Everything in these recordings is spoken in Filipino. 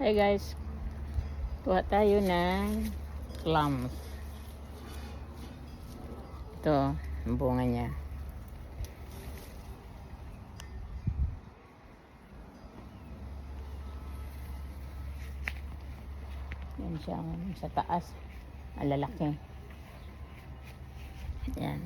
Hi guys, kuha tayo ng clams. Ito, ang bunga niya. Yan siya sa taas, ang lalaki. Yan.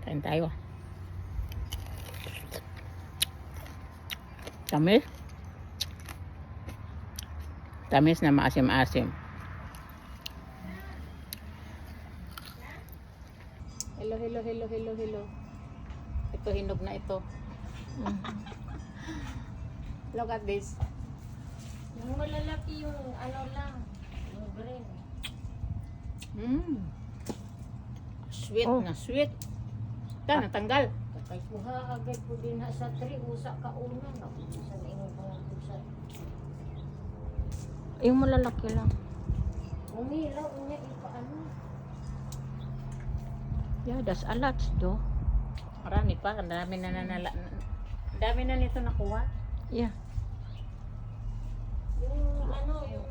Kain tayo. Tamis. Tamis na maasim-asim. Hello. Ito, hinog na ito. Look at this. Yung malalaki yung ano lang, yung green. Sweet Oh. na sweet. Ito, natanggal. Kay kuha agad po din na sa tree, usa ka una. Nakusa na yung mga kusa. Yung malalaki lang. Umilaw, unya, ipaano. Yeah, that's a lot though. Marami pa, ang dami na nanala. Ang dami na nito nakuha. Yeah. Yung ano, yung...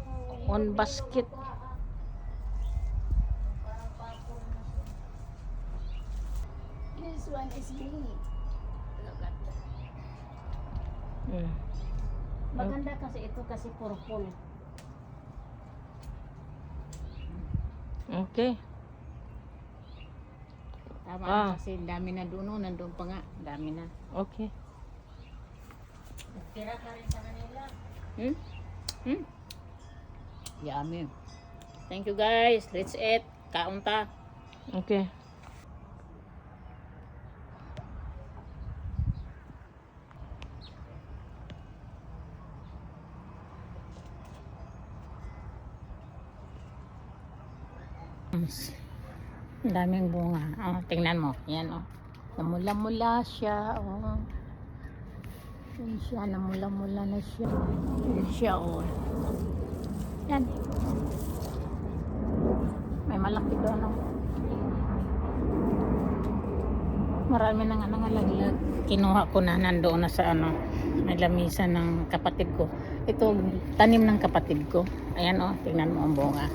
One basket. Parang papon na siya. This one is big. Look at that. Maganda kasi ito kasi purple. Okay. Tama Ah. kasi dami na doon, nandun pa nga. Dami na. Okay. Tira ka rin sa kanila. Yummy. Thank you guys. Let's eat. Kaon ta. Okay. Ang daming bunga. Oh, tingnan mo. Yan oh. Namula-mula siya. Oh. Yan siya. Namula-mula na siya. Yan siya oh. Yan. May malaki doon oh. Marami na nga nangalaglag. Kinuha ko na nandoon na sa ano. May lamisa ng kapatid ko. Ito tanim ng kapatid ko. Ayan oh. Tingnan mo ang bunga.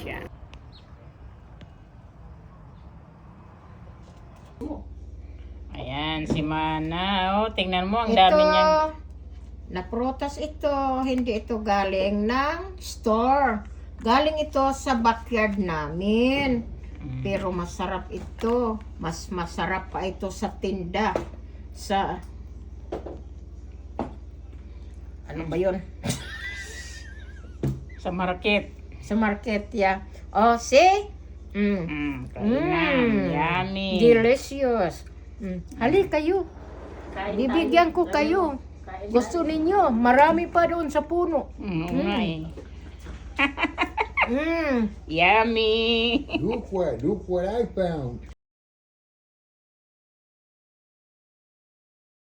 Siya. Ayan, si Mana. Oh, tingnan mo, ang dami niyang... Na prutas ito, hindi ito galing ng store. Galing ito sa backyard namin. Pero masarap ito. Mas masarap pa ito sa tinda. Sa... Ano ba yun? Sa market. Sa market, yeah. Oh, see? Yummy. Delicious. Hali kayo. Bibigyan ko kayo. Gusto ninyo, marami pa doon sa puno. Yummy. Look what I found.